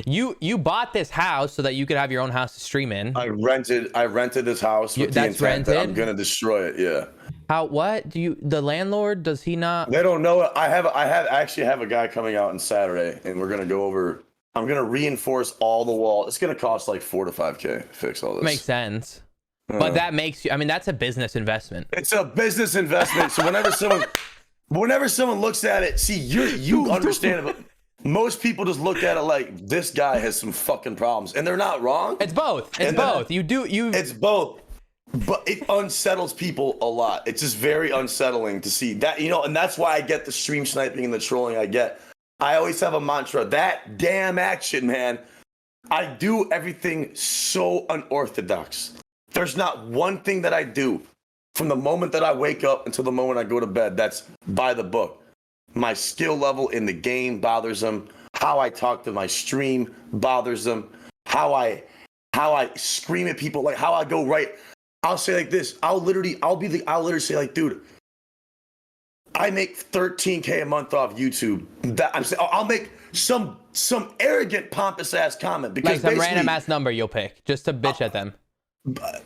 You bought this house so that you could have your own house to stream in. I rented this house with the That's intent that I'm rented? gonna destroy it. Yeah. What do you? The landlord, does he not? They don't know it. I actually have a guy coming out on Saturday, and we're gonna go over. I'm gonna reinforce all the wall. It's gonna cost like $4 to $5K to fix all this. Makes sense. But that makes you. I mean, that's a business investment. It's a business investment. So whenever someone looks at it, see, you understand it. But most people just look at it like this guy has some fucking problems, and they're not wrong. It's both. It's both. It's both. But it unsettles people a lot. It's just very unsettling to see that, and that's why I get the stream sniping and the trolling I get. I always have a mantra, that damn action, man. I do everything so unorthodox. There's not one thing that I do from the moment that I wake up until the moment I go to bed that's by the book. My skill level in the game bothers them. How I talk to my stream bothers them. How I scream at people, like how I go right. I'll say like this. I'll literally say like, dude, I make $13K a month off YouTube. I'll make some arrogant, pompous ass comment because like some random ass number you'll pick just to bitch at them.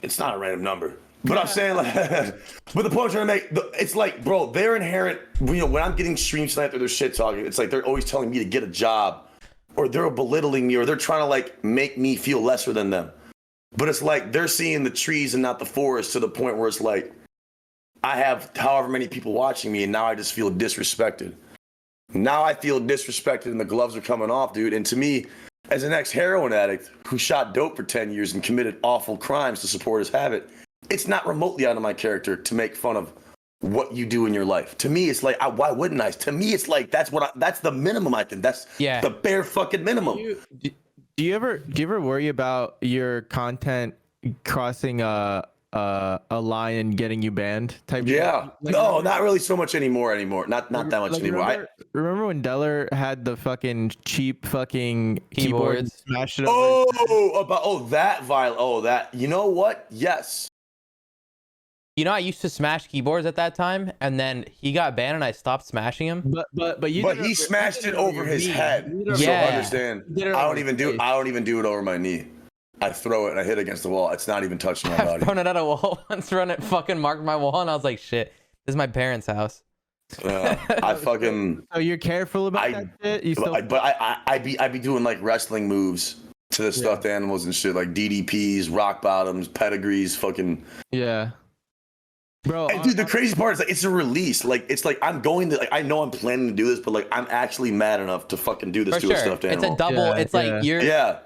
It's not a random number, but I'm saying like, but the point I'm trying to make, it's like, bro, they're inherent. When I'm getting stream sniped or they're shit talking, it's like they're always telling me to get a job, or they're belittling me, or they're trying to like make me feel lesser than them. But it's like they're seeing the trees and not the forest to the point where it's like I have however many people watching me, and now I just feel disrespected. Now I feel disrespected, and the gloves are coming off, dude. And to me, as an ex-heroin addict who shot dope for 10 years and committed awful crimes to support his habit, it's not remotely out of my character to make fun of what you do in your life. To me, it's like, why wouldn't I? To me, it's like, that's the minimum I think. That's the bare fucking minimum. Do you ever worry about your content crossing a line and getting you banned type? Yeah. Like, no, not really so much anymore. Not that much like, anymore. Remember when Deller had the fucking cheap fucking keyboards smashed it over? That. You know what? Yes. I used to smash keyboards at that time, and then he got banned, and I stopped smashing him. But he smashed it over his head. Yeah. So understand. I don't even do it over my knee. I throw it and I hit against the wall. It's not even touching my body. I've thrown it at a wall once, run it fucking marked my wall, and I was like, shit, this is my parents' house. I fucking. So you're careful about that shit? You still... But I be doing like wrestling moves to the stuffed animals and shit, like DDPs, rock bottoms, pedigrees, fucking. Yeah. Bro, and dude, the crazy part is like it's a release. Like it's like I'm going to like I know I'm planning to do this, but like I'm actually mad enough to fucking do this to a stuffed animal. It's a double. Yeah, it's like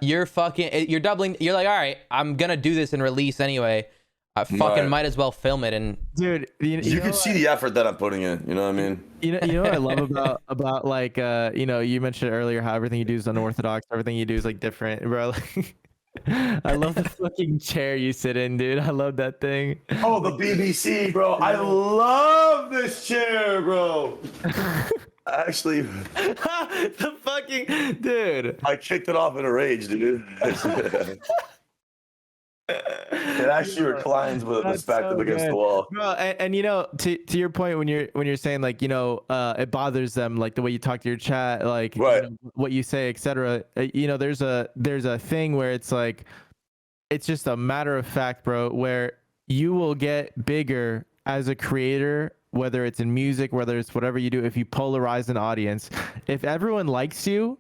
you're fucking you're doubling. You're like, all right, I'm gonna do this and release anyway. I fucking might as well film it. And dude, you can see the effort that I'm putting in. You know what I mean? You know what I love about like you mentioned earlier how everything you do is unorthodox. Everything you do is like different, bro. Like, I love the fucking chair you sit in, dude. I love that thing. Oh, the BBC, bro. I love this chair, bro. Actually, the fucking dude. I kicked it off in a rage, dude. It actually reclines with its back up against the wall. Bro, and to your point when you're saying like it bothers them like the way you talk to your chat, like what you say, etc. There's a thing where it's like it's just a matter of fact, bro, where you will get bigger as a creator, whether it's in music, whether it's whatever you do, if you polarize an audience. If everyone likes you,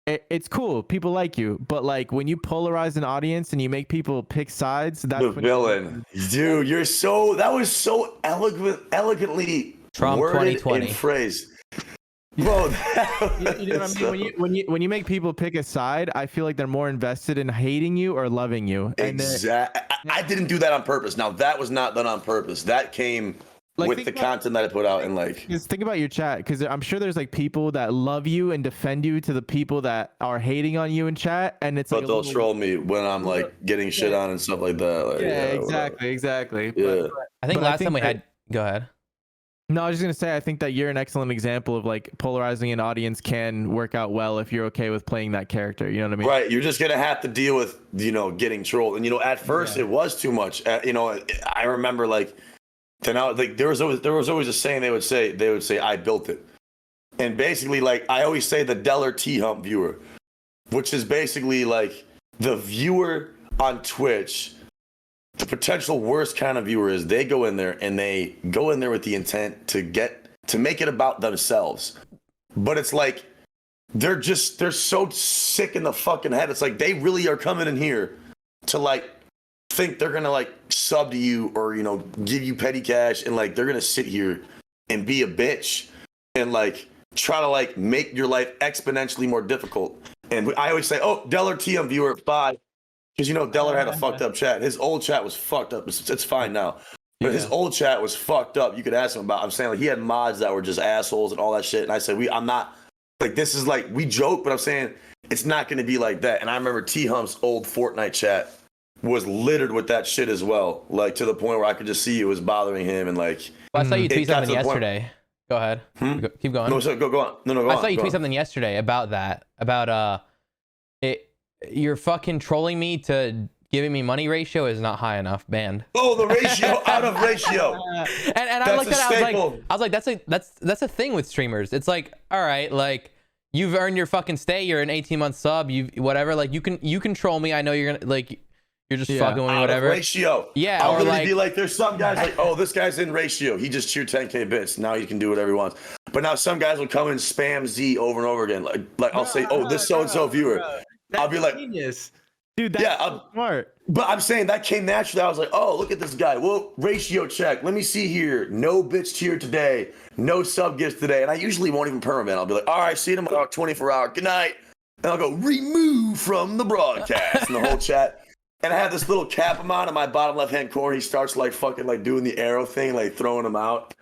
it's cool. People like you, but like when you polarize an audience and you make people pick sides, that's the villain. Dude, that was so elegantly Trump worded 2020 and phrased. Bro, you know what I mean? When you make people pick a side, I feel like they're more invested in hating you or loving you. Exactly. I didn't do that on purpose. Now that was not done on purpose. That came with the content that I put out, and like just think about your chat, because I'm sure there's like people that love you and defend you to the people that are hating on you in chat, and it's but they'll troll me when I'm like getting shit on and stuff like that. Like, exactly. Yeah. I think last time we had. Go ahead. No, I was just gonna say I think that you're an excellent example of like polarizing an audience can work out well if you're okay with playing that character. You know what I mean? Right. You're just gonna have to deal with getting trolled, and at first it was too much. I remember like. Then there was always a saying they would say I built it, and basically like I always say the Deller T Hump viewer, which is basically like the viewer on Twitch. The potential worst kind of viewer is they go in there and they go in there with the intent to make it about themselves. But it's like they're so sick in the fucking head. It's like they really are coming in here to like think they're gonna like sub to you or, you know, give you petty cash, and like they're gonna sit here and be a bitch and like try to like make your life exponentially more difficult. And I always say, oh, Deller TM viewer, bye. Because, you know, Deller had a fucked up chat. His old chat was fucked up. It's fine now. But his old chat was fucked up. You could ask him about. I'm saying, like, he had mods that were just assholes and all that shit. And I said, I'm not, like, this is like, we joke, but I'm saying it's not going to be like that. And I remember T-Hump's old Fortnite chat was littered with that shit as well. Like, to the point where I could just see it was bothering him. And, like, well, I saw you tweet something yesterday. Go ahead. Keep going. No, so go on. No, I saw you tweet something yesterday about that. About, you're fucking trolling me to giving me money ratio is not high enough. Banned. Oh, the ratio out of ratio. and I looked at it. I was like, that's a thing with streamers. It's like, all right, like you've earned your fucking stay. You're an 18-month sub. You whatever. Like you can troll me. I know you're gonna like. You're just fucking with me, whatever. Ratio. Yeah. I'll really be like, there's some guys like, oh, this guy's in ratio. He just cheered 10K bits. Now he can do whatever he wants. But now some guys will come and spam Z over and over again. Like I'll say, oh, this so-and-so viewer. I'll be like, genius. Dude, that's so smart. But I'm saying that came naturally. I was like, oh, look at this guy. Well, ratio check. Let me see here. No bitch tier today. No sub gifts today. And I usually won't even permit. I'll be like, all right, see you tomorrow, 24 hour. Good night. And I'll go, remove from the broadcast. And the whole chat. And I have this little cap him on in my bottom left-hand corner. He starts like fucking like doing the arrow thing, like throwing him out.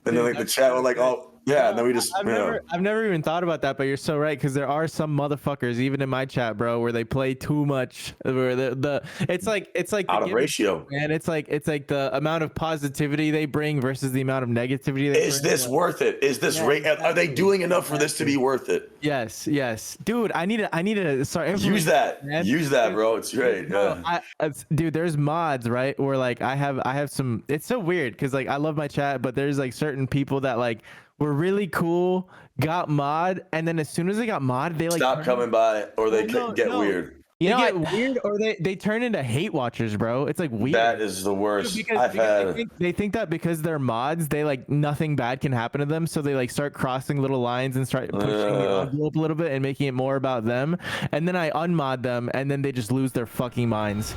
And then like the chat was like, oh, yeah, and then we just. I've never even thought about that, but you're so right, because there are some motherfuckers, even in my chat, bro, where they play too much. Where it's like out of ratio, and it's like the amount of positivity they bring versus the amount of negativity. Is this worth it? Is this are they doing enough for this to be worth it? Yes, dude. I need to start use that. Man. Use that, bro. It's great. Yeah. Dude, there's mods, right? Where like I have some. It's so weird because like I love my chat, but there's like certain people that like were really cool, got mod, and then as soon as they got mod, they like stop coming by, or they get weird. They get weird, or they turn into hate watchers, bro. It's like weird. That is the worst. They think that because they're mods, they like nothing bad can happen to them, so they like start crossing little lines and start pushing the envelope a little bit and making it more about them. And then I unmod them, and then they just lose their fucking minds.